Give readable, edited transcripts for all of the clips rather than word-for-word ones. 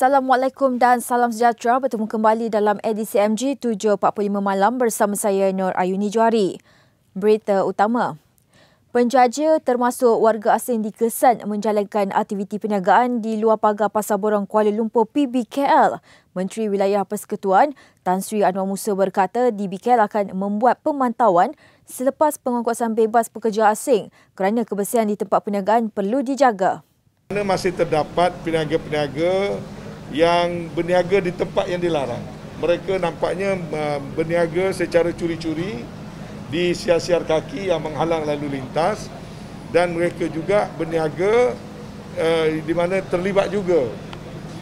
Assalamualaikum dan salam sejahtera. Bertemu kembali dalam edisi MG 7.45 malam bersama saya Nur Ayuni Johari. Berita utama. Penjaja termasuk warga asing dikesan menjalankan aktiviti perniagaan di luar pagar Pasar Borong Kuala Lumpur PBKL. Menteri Wilayah Persekutuan Tan Sri Anwar Musa berkata DBKL akan membuat pemantauan selepas penguatkuasaan bebas pekerja asing kerana kebersihan di tempat perniagaan perlu dijaga. Masih terdapat peniaga-peniaga yang berniaga di tempat yang dilarang. Mereka nampaknya berniaga secara curi-curi di siar-siar kaki yang menghalang lalu lintas, dan mereka juga berniaga di mana terlibat juga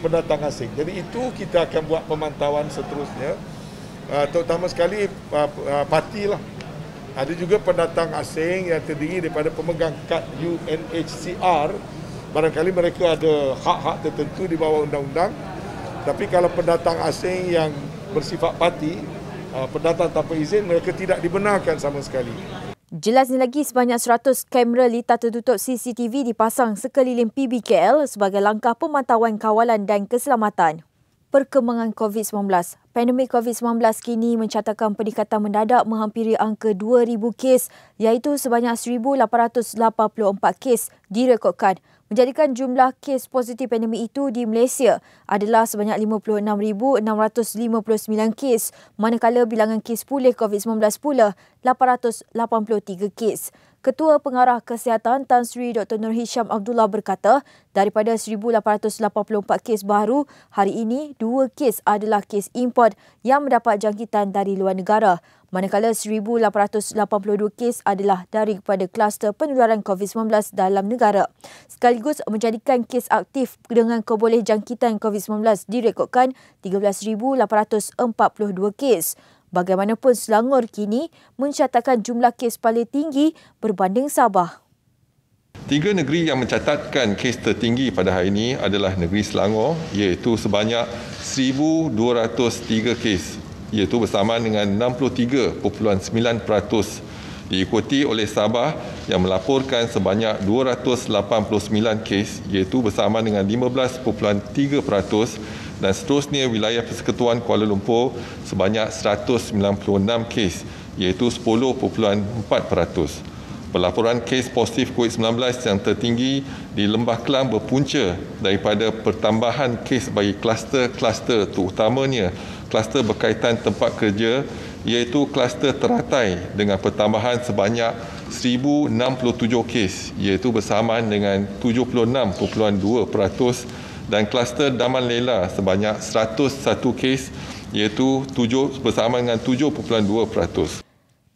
pendatang asing. Jadi itu kita akan buat pemantauan seterusnya, terutama sekali parti lah. Ada juga pendatang asing yang terdiri daripada pemegang kad UNHCR. Barangkali mereka ada hak-hak tertentu di bawah undang-undang. Tapi kalau pendatang asing yang bersifat parti, pendatang tanpa izin, mereka tidak dibenarkan sama sekali. Jelasnya lagi, sebanyak 100 kamera litar tertutup CCTV dipasang sekeliling PBKL sebagai langkah pemantauan kawalan dan keselamatan. Perkembangan COVID-19. Pandemik COVID-19 kini mencatatkan peningkatan mendadak menghampiri angka 2,000 kes, iaitu sebanyak 1,884 kes direkodkan, menjadikan jumlah kes positif pandemik itu di Malaysia adalah sebanyak 56,659 kes, manakala bilangan kes pulih COVID-19 pula 883 kes. Ketua Pengarah Kesihatan Tan Sri Dr. Nur Hisham Abdullah berkata, daripada 1,884 kes baru, hari ini 2 kes adalah kes import yang mendapat jangkitan dari luar negara, manakala 1,882 kes adalah daripada kluster penularan COVID-19 dalam negara. Sekaligus menjadikan kes aktif dengan keboleh jangkitan COVID-19 direkodkan 13,842 kes. Bagaimanapun, Selangor kini mencatatkan jumlah kes paling tinggi berbanding Sabah. 3 negeri yang mencatatkan kes tertinggi pada hari ini adalah negeri Selangor, iaitu sebanyak 1,203 kes, iaitu bersamaan dengan 63.9%, diikuti oleh Sabah yang melaporkan sebanyak 289 kes, iaitu bersamaan dengan 15.3%, dan seterusnya wilayah Persekutuan Kuala Lumpur sebanyak 196 kes, iaitu 10.4%. Pelaporan kes positif COVID-19 yang tertinggi di Lembah Kelang berpunca daripada pertambahan kes bagi kluster-kluster, terutamanya kluster berkaitan tempat kerja, iaitu kluster teratai dengan pertambahan sebanyak 1,067 kes, iaitu bersamaan dengan 76.2%, dan kluster Daman Lela sebanyak 101 kes, iaitu bersamaan dengan 7.2%.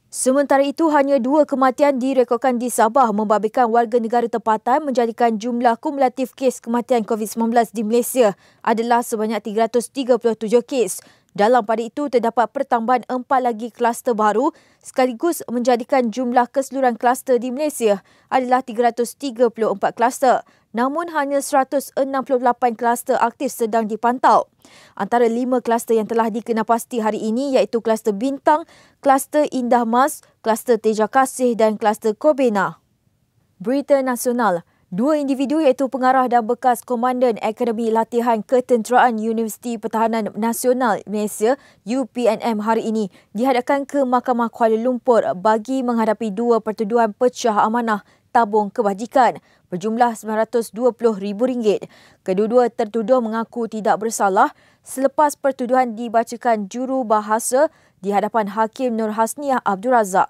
Sementara itu, hanya 2 kematian direkodkan di Sabah, membabitkan warga negara tempatan, menjadikan jumlah kumulatif kes kematian COVID-19 di Malaysia adalah sebanyak 337 kes. Dalam pada itu, terdapat pertambahan 4 lagi kluster baru, sekaligus menjadikan jumlah keseluruhan kluster di Malaysia adalah 334 kluster. Namun, hanya 168 kluster aktif sedang dipantau. Antara 5 kluster yang telah dikenapasti hari ini iaitu kluster Bintang, kluster Indah Mas, kluster Teja Kasih dan kluster Kobena. Berita nasional. 2 individu iaitu pengarah dan bekas komandan Akademi Latihan Ketenteraan Universiti Pertahanan Nasional Malaysia UPNM hari ini dihadapkan ke Mahkamah Kuala Lumpur bagi menghadapi 2 pertuduhan pecah amanah tabung kebajikan berjumlah RM920,000. Kedua-dua tertuduh mengaku tidak bersalah selepas pertuduhan dibacakan juru bahasa di hadapan Hakim Nur Hasniah Abdul Razak.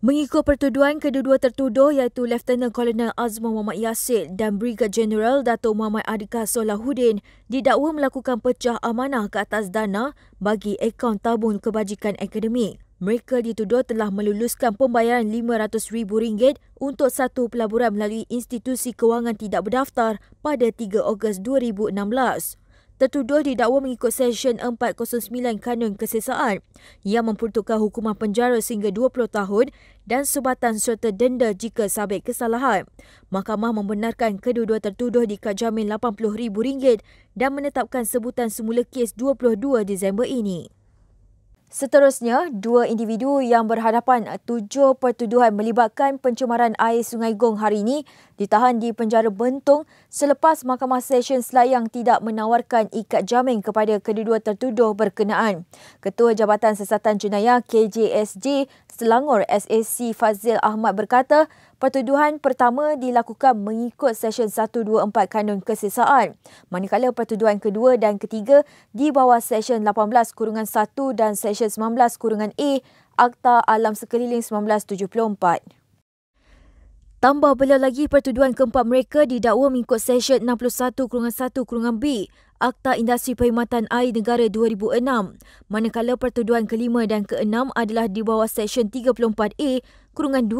Mengikut pertuduhan, kedua-dua tertuduh iaitu Lieutenant Colonel Azman Muhammad Yasir dan Brigadier General Dato' Muhammad Adhika Solahuddin didakwa melakukan pecah amanah ke atas dana bagi akaun tabung kebajikan akademik. Mereka dituduh telah meluluskan pembayaran RM500,000 untuk satu pelaburan melalui institusi kewangan tidak berdaftar pada 3 Ogos 2016. Tertuduh didakwa mengikut Seksyen 409 Kanun Kesesaan yang memperuntukkan hukuman penjara sehingga 20 tahun dan subatan serta denda jika sabit kesalahan. Mahkamah membenarkan kedua-dua tertuduh dikad jamin RM80,000 dan menetapkan sebutan semula kes 22 Disember ini. Seterusnya, dua individu yang berhadapan 7 pertuduhan melibatkan pencemaran air Sungai Gong hari ini ditahan di penjara Bentong selepas Mahkamah Session Selayang tidak menawarkan ikat jamin kepada kedua-dua tertuduh berkenaan. Ketua Jabatan Siasatan Jenayah KJSJ Selangor SAC Fazil Ahmad berkata, pertuduhan pertama dilakukan mengikut Seksyen 124 Kanun Kesesaan, manakala pertuduhan kedua dan ketiga di bawah Seksyen 18-1 dan Seksyen 19-A Akta Alam Sekeliling 1974. Tambah beliau lagi, pertuduhan keempat mereka didakwa mengikut Seksyen 61-1-B Akta Industri Perkhidmatan Air Negara 2006, manakala pertuduhan kelima dan keenam adalah di bawah Seksyen 34A-2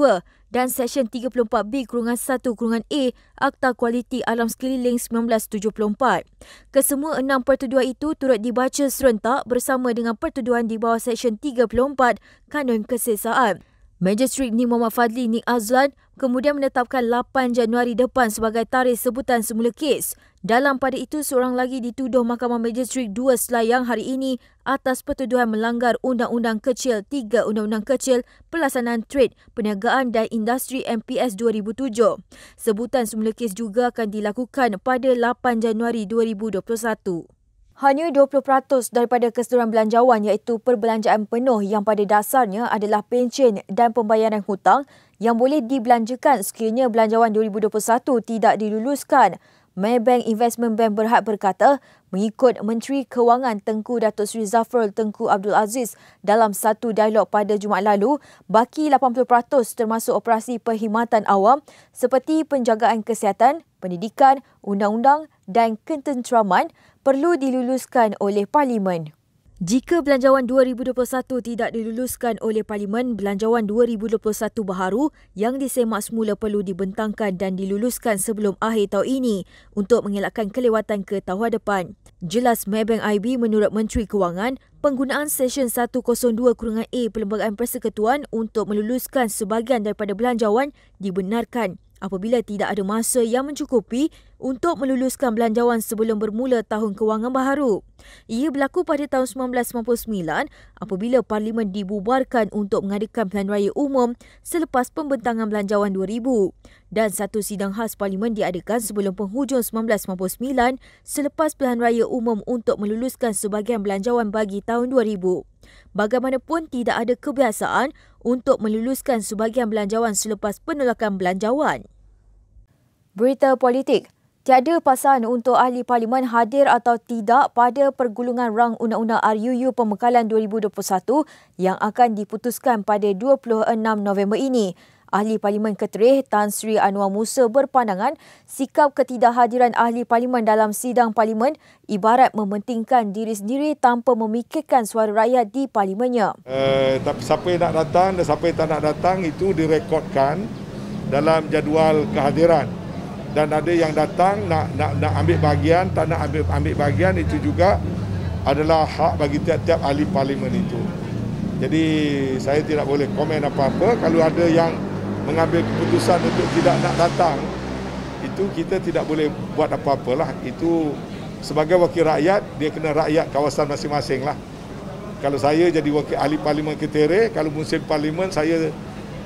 dan Seksyen 34B-1-A Akta Kualiti Alam Sekeliling 1974. Kesemua enam pertuduhan itu turut dibaca serentak bersama dengan pertuduhan di bawah Seksyen 34 Kanun Kesesaan. Magistrate Ni Muhammad Fadli Ni Azlan kemudian menetapkan 8 Januari depan sebagai tarikh sebutan semula kes. Dalam pada itu, seorang lagi dituduh Mahkamah Magistrate 2 Selayang hari ini atas pertuduhan melanggar Undang-Undang Kecil 3 Undang-Undang Kecil Pelaksanaan Trade, Perniagaan dan Industri MPS 2007. Sebutan semula kes juga akan dilakukan pada 8 Januari 2021. Hanya 20% daripada keseluruhan belanjawan iaitu perbelanjaan penuh yang pada dasarnya adalah pencen dan pembayaran hutang yang boleh dibelanjakan sekiranya belanjawan 2021 tidak diluluskan. Maybank Investment Bank Berhad berkata, mengikut Menteri Kewangan Tengku Datuk Seri Zafrul Tengku Abdul Aziz dalam satu dialog pada Jumaat lalu, baki 80% termasuk operasi perkhidmatan awam seperti penjagaan kesihatan, pendidikan, undang-undang dan ketenteraman perlu diluluskan oleh Parlimen. Jika belanjawan 2021 tidak diluluskan oleh Parlimen, belanjawan 2021 baharu yang disemak semula perlu dibentangkan dan diluluskan sebelum akhir tahun ini untuk mengelakkan kelewatan ke tahun depan. Jelas Maybank IB menurut Menteri Kewangan, penggunaan Seksyen 102-A Perlembagaan Persekutuan untuk meluluskan sebahagian daripada belanjawan dibenarkan apabila tidak ada masa yang mencukupi untuk meluluskan belanjawan sebelum bermula tahun kewangan baharu. Ia berlaku pada tahun 1999 apabila Parlimen dibubarkan untuk mengadakan pilihan raya umum selepas pembentangan belanjawan 2000 dan satu sidang khas Parlimen diadakan sebelum penghujung 1999 selepas pilihan raya umum untuk meluluskan sebahagian belanjawan bagi tahun 2000. Bagaimanapun tidak ada kebiasaan untuk meluluskan sebahagian belanjawan selepas penolakan belanjawan. Berita politik. Tiada paksaan untuk ahli parlimen hadir atau tidak pada pergulungan rang Undang-Undang RUU Pembekalan 2021 yang akan diputuskan pada 26 November ini. Ahli Parlimen Ketereh Tan Sri Anwar Musa berpandangan sikap ketidakhadiran ahli parlimen dalam sidang parlimen ibarat mementingkan diri sendiri tanpa memikirkan suara rakyat di parlimennya. Tapi siapa yang nak datang dan siapa yang tak nak datang itu direkodkan dalam jadual kehadiran. Dan ada yang datang nak ambil bahagian, tak nak ambil bahagian, itu juga adalah hak bagi tiap-tiap ahli parlimen itu. Jadi saya tidak boleh komen apa-apa. Kalau ada yang mengambil keputusan untuk tidak nak datang, itu kita tidak boleh buat apa-apalah. Itu sebagai wakil rakyat, dia kena rakyat kawasan masing-masing lah. Kalau saya jadi wakil ahli parlimen Ketereh, kalau musim parlimen saya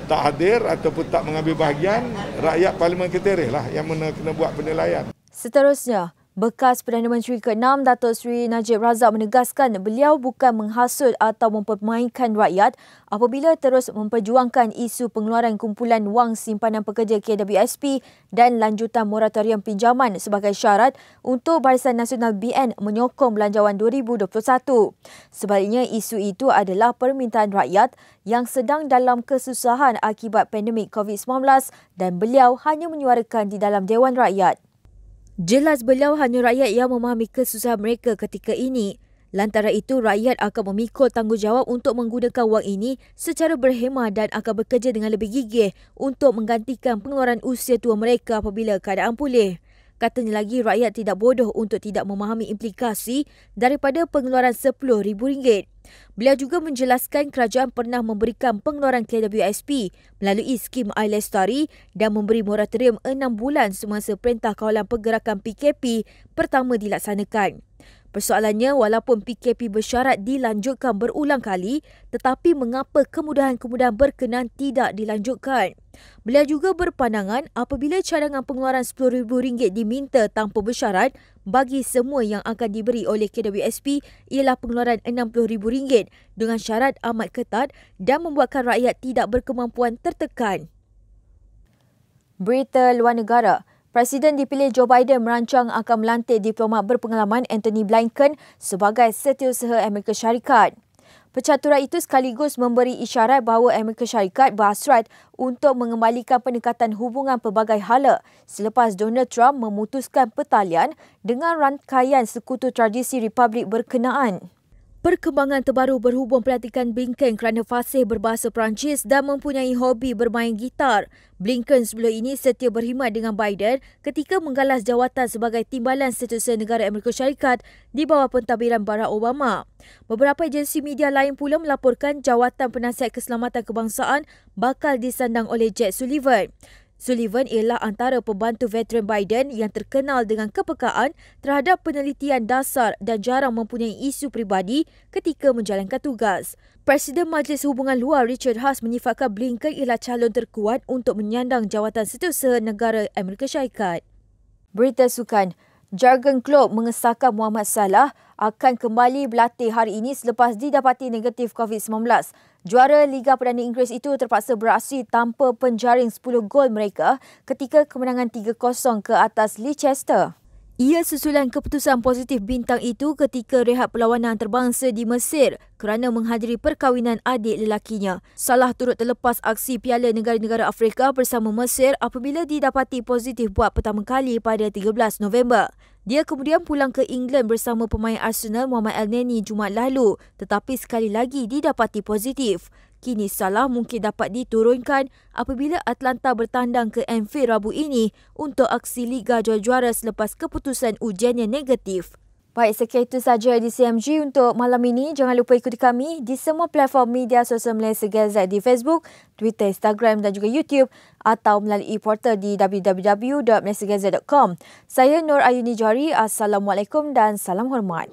tak hadir ataupun tak mengambil bahagian, rakyat Parlimen Ketereh lah yang kena buat penilaian. Seterusnya, bekas Perdana Menteri ke-6 Datuk Seri Najib Razak menegaskan beliau bukan menghasut atau mempermainkan rakyat apabila terus memperjuangkan isu pengeluaran kumpulan wang simpanan pekerja KWSP dan lanjutan moratorium pinjaman sebagai syarat untuk Barisan Nasional BN menyokong belanjawan 2021. Sebaliknya, isu itu adalah permintaan rakyat yang sedang dalam kesusahan akibat pandemik COVID-19 dan beliau hanya menyuarakan di dalam Dewan Rakyat. Jelas beliau hanya rakyat yang memahami kesusahan mereka ketika ini. Lantaran itu, rakyat akan memikul tanggungjawab untuk menggunakan wang ini secara berhemah dan akan bekerja dengan lebih gigih untuk menggantikan pengeluaran usia tua mereka apabila keadaan pulih. Katanya lagi, rakyat tidak bodoh untuk tidak memahami implikasi daripada pengeluaran RM10,000. Beliau juga menjelaskan kerajaan pernah memberikan pengeluaran KWSP melalui skim Air Lestari dan memberi moratorium 6 bulan semasa Perintah Kawalan Pergerakan PKP pertama dilaksanakan. Persoalannya, walaupun PKP bersyarat dilanjutkan berulang kali, tetapi mengapa kemudahan-kemudahan berkenan tidak dilanjutkan? Beliau juga berpandangan apabila cadangan pengeluaran RM10,000 diminta tanpa bersyarat bagi semua yang akan diberi oleh KWSP ialah pengeluaran RM60,000 dengan syarat amat ketat dan membuatkan rakyat tidak berkemampuan tertekan. Berita luar negara. Presiden dipilih Joe Biden merancang akan melantik diplomat berpengalaman Antony Blinken sebagai Setiausaha Amerika Syarikat. Percaturan itu sekaligus memberi isyarat bahawa Amerika Syarikat berhasrat untuk mengembalikan pendekatan hubungan pelbagai hala selepas Donald Trump memutuskan pertalian dengan rangkaian sekutu tradisi Republik berkenaan. Perkembangan terbaru berhubung pelantikan Blinken kerana fasih berbahasa Perancis dan mempunyai hobi bermain gitar. Blinken sebelum ini setia berkhidmat dengan Biden ketika menggalas jawatan sebagai Timbalan Setiausaha Negara Amerika Syarikat di bawah pentadbiran Barack Obama. Beberapa agensi media lain pula melaporkan jawatan penasihat keselamatan kebangsaan bakal disandang oleh Jack Sullivan. Sullivan ialah antara pembantu veteran Biden yang terkenal dengan kepekaan terhadap penelitian dasar dan jarang mempunyai isu peribadi ketika menjalankan tugas. Presiden Majlis Hubungan Luar Richard Haass menyifatkan Blinken ialah calon terkuat untuk menyandang jawatan Setiausaha Negara Amerika Syarikat. Berita sukan. Jurgen Klopp mengesahkan Mohamed Salah akan kembali berlatih hari ini selepas didapati negatif COVID-19. Juara Liga Perdana Inggeris itu terpaksa beraksi tanpa penjaring 10 gol mereka ketika kemenangan 3-0 ke atas Leicester. Ia susulan keputusan positif bintang itu ketika rehat perlawanan antarabangsa di Mesir kerana menghadiri perkahwinan adik lelakinya. Salah turut terlepas aksi Piala Negara-Negara Afrika bersama Mesir apabila didapati positif buat pertama kali pada 13 November. Dia kemudian pulang ke England bersama pemain Arsenal Mohamed Elneny Jumaat lalu tetapi sekali lagi didapati positif. Kini Salah mungkin dapat diturunkan apabila Atlanta bertandang ke Anfield Rabu ini untuk aksi Liga Juara-Juara selepas keputusan ujiannya negatif. Baik, sekian itu sahaja di CMG untuk malam ini. Jangan lupa ikuti kami di semua platform media sosial Malaysia Gazette di Facebook, Twitter, Instagram dan juga YouTube atau melalui portal di www.malaysiagazette.com. Saya Nur Ayuni Johari. Assalamualaikum dan salam hormat.